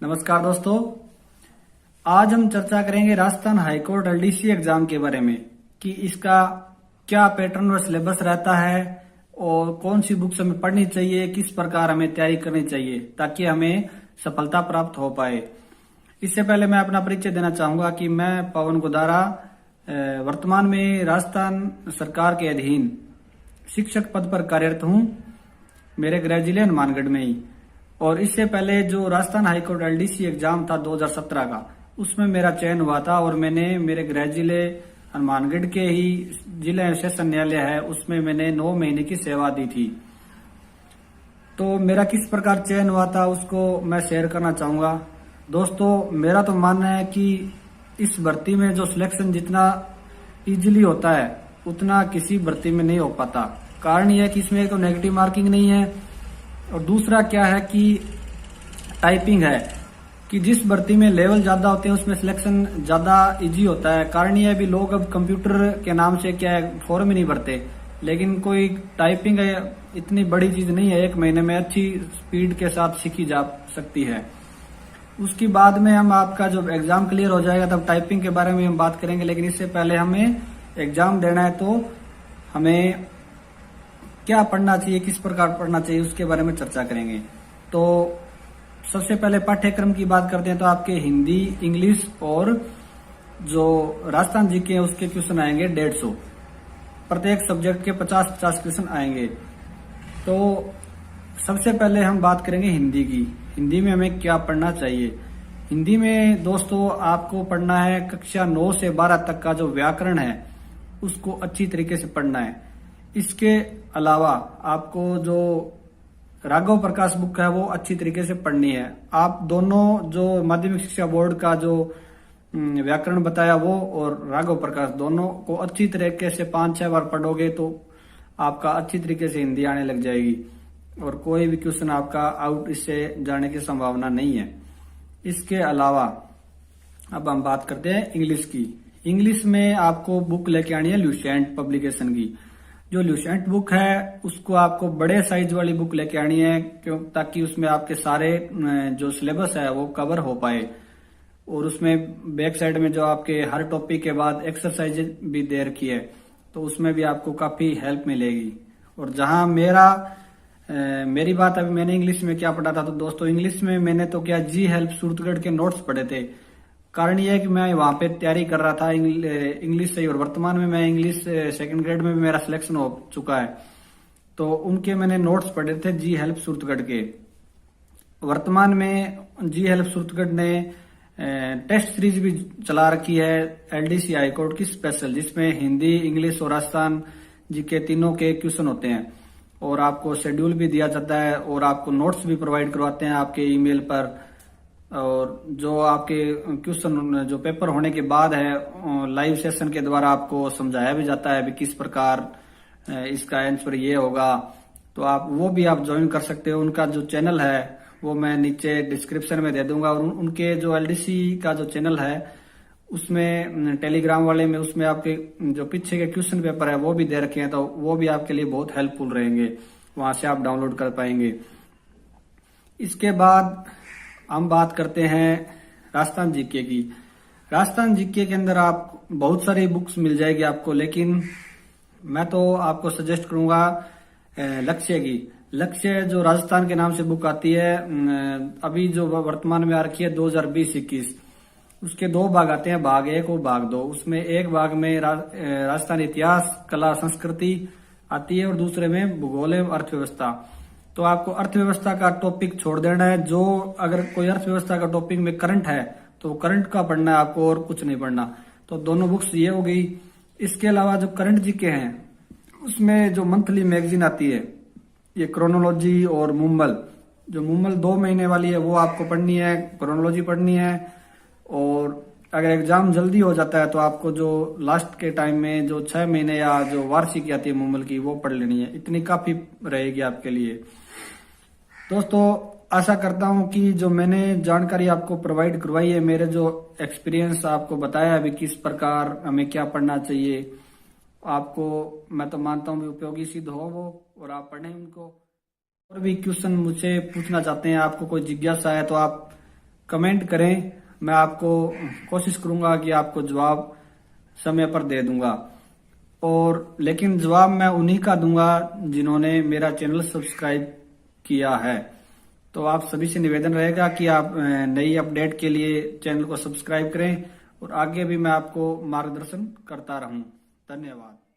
नमस्कार दोस्तों। आज हम चर्चा करेंगे राजस्थान हाईकोर्ट एलडीसी एग्जाम के बारे में कि इसका क्या पैटर्न और सिलेबस रहता है और कौन सी बुक्स हमें पढ़नी चाहिए, किस प्रकार हमें तैयारी करनी चाहिए ताकि हमें सफलता प्राप्त हो पाए। इससे पहले मैं अपना परिचय देना चाहूंगा कि मैं पवन गोदारा वर्तमान में राजस्थान सरकार के अधीन शिक्षक पद पर कार्यरत हूं। मेरे गृह जिले हनुमानगढ़ में ही। और इससे पहले जो राजस्थान हाईकोर्ट एलडीसी एग्जाम था 2017 का, उसमें मेरा चयन हुआ था और मैंने मेरे गृह जिले हनुमानगढ़ के ही जिला सेशन न्यायालय है उसमें मैंने 9 महीने की सेवा दी थी। तो मेरा किस प्रकार चयन हुआ था उसको मैं शेयर करना चाहूंगा। दोस्तों, मेरा तो मानना है कि इस भर्ती में जो सिलेक्शन जितना इजीली होता है उतना किसी भर्ती में नहीं हो पाता। कारण यह है कि इसमें तो नेगेटिव मार्किंग नहीं है और दूसरा क्या है कि टाइपिंग है कि जिस भर्ती में लेवल ज्यादा होते हैं उसमें सिलेक्शन ज्यादा इजी होता है। कारण यह भी लोग अब कंप्यूटर के नाम से क्या है फॉर्म ही नहीं भरते, लेकिन कोई टाइपिंग है इतनी बड़ी चीज नहीं है, 1 महीने में अच्छी स्पीड के साथ सीखी जा सकती है। उसके बाद में हम आपका जब एग्जाम क्लियर हो जाएगा तब टाइपिंग के बारे में हम बात करेंगे, लेकिन इससे पहले हमें एग्जाम देना है तो हमें क्या पढ़ना चाहिए, किस प्रकार पढ़ना चाहिए उसके बारे में चर्चा करेंगे। तो सबसे पहले पाठ्यक्रम की बात करते हैं तो आपके हिंदी, इंग्लिश और जो राजस्थान जीके हैं उसके क्वेश्चन आएंगे 150। प्रत्येक सब्जेक्ट के 50-50 क्वेश्चन आएंगे। तो सबसे पहले हम बात करेंगे हिंदी की। हिंदी में हमें क्या पढ़ना चाहिए। हिंदी में दोस्तों आपको पढ़ना है कक्षा 9 से 12 तक का जो व्याकरण है उसको अच्छी तरीके से पढ़ना है। इसके अलावा आपको जो राघव प्रकाश बुक है वो अच्छी तरीके से पढ़नी है। आप दोनों जो माध्यमिक शिक्षा बोर्ड का जो व्याकरण बताया वो और राघव प्रकाश दोनों को अच्छी तरीके से 5-6 बार पढ़ोगे तो आपका अच्छी तरीके से हिंदी आने लग जाएगी और कोई भी क्वेश्चन आपका आउट इससे जाने की संभावना नहीं है। इसके अलावा अब हम बात करते हैं इंग्लिश की। इंग्लिश में आपको बुक लेके आनी है ल्यूसेंट पब्लिकेशन की। जो ल्यूसेंट बुक है उसको आपको बड़े साइज वाली बुक लेके आनी है क्यों, ताकि उसमें आपके सारे जो सिलेबस है वो कवर हो पाए। और उसमें बैक साइड में जो आपके हर टॉपिक के बाद एक्सरसाइज भी दे रखी है तो उसमें भी आपको काफी हेल्प मिलेगी। और जहां मेरी बात अभी मैंने इंग्लिश में क्या पढ़ा था तो दोस्तों इंग्लिश में मैंने तो क्या जी हेल्प सूरतगढ़ के नोट्स पढ़े थे। कारण यह है कि मैं वहां पे तैयारी कर रहा था इंग्लिश से ही और वर्तमान में मैं इंग्लिश 2nd ग्रेड में भी मेरा सिलेक्शन हो चुका है तो उनके मैंने नोट्स पढ़े थे जी हेल्प सूरतगढ़ के। वर्तमान में जी हेल्प सूरतगढ़ ने टेस्ट सीरीज भी चला रखी है एलडीसी हाईकोर्ट की स्पेशल, जिसमें हिंदी, इंग्लिश और राजस्थान जी के तीनों के क्वेश्चन होते हैं और आपको शेड्यूल भी दिया जाता है और आपको नोट्स भी प्रोवाइड करवाते हैं आपके ईमेल पर। और जो आपके क्वेश्चन जो पेपर होने के बाद है लाइव सेशन के द्वारा आपको समझाया भी जाता है भी किस प्रकार इसका आंसर ये होगा। तो आप वो भी आप ज्वाइन कर सकते हो। उनका जो चैनल है वो मैं नीचे डिस्क्रिप्शन में दे दूंगा और उनके जो एलडीसी का जो चैनल है उसमें टेलीग्राम वाले में उसमें आपके जो पीछे के क्वेश्चन पेपर है वो भी दे रखे हैं तो वो भी आपके लिए बहुत हेल्पफुल रहेंगे, वहां से आप डाउनलोड कर पाएंगे। इसके बाद हम बात करते हैं राजस्थान जीके की। राजस्थान जीके के अंदर आप बहुत सारी बुक्स मिल जाएगी आपको, लेकिन मैं तो आपको सजेस्ट करूंगा लक्ष्य की। लक्ष्य जो राजस्थान के नाम से बुक आती है अभी जो वर्तमान में आ रखी है 2020-21, उसके 2 भाग आते हैं, भाग 1 और भाग 2। उसमें एक भाग में राजस्थान इतिहास, कला, संस्कृति आती है और दूसरे में भूगोल एवं अर्थव्यवस्था। तो आपको अर्थव्यवस्था का टॉपिक छोड़ देना है। जो अगर कोई अर्थव्यवस्था का टॉपिक में करंट है तो करंट का पढ़ना है आपको और कुछ नहीं पढ़ना। तो दोनों बुक्स ये हो गई। इसके अलावा जो करंट जीके हैं उसमें जो मंथली मैगजीन आती है ये क्रोनोलॉजी और मुम्बल, जो मुम्बल 2 महीने वाली है वो आपको पढ़नी है, क्रोनोलॉजी पढ़नी है। और अगर एग्जाम जल्दी हो जाता है तो आपको जो लास्ट के टाइम में जो 6 महीने या जो वार्षिक आती है मुम्बल की वो पढ़ लेनी है। इतनी काफी रहेगी आपके लिए। दोस्तों आशा करता हूं कि जो मैंने जानकारी आपको प्रोवाइड करवाई है, मेरे जो एक्सपीरियंस आपको बताया अभी किस प्रकार हमें क्या पढ़ना चाहिए, आपको मैं तो मानता हूं उपयोगी सिद्ध हो वो और आप पढ़ें उनको। और भी क्वेश्चन मुझसे पूछना चाहते हैं, आपको कोई जिज्ञासा है तो आप कमेंट करें, मैं आपको कोशिश करूंगा कि आपको जवाब समय पर दे दूंगा। और लेकिन जवाब मैं उन्हीं का दूंगा जिन्होंने मेरा चैनल सब्सक्राइब किया है। तो आप सभी से निवेदन रहेगा कि आप नई अपडेट के लिए चैनल को सब्सक्राइब करें और आगे भी मैं आपको मार्गदर्शन करता रहूं। धन्यवाद।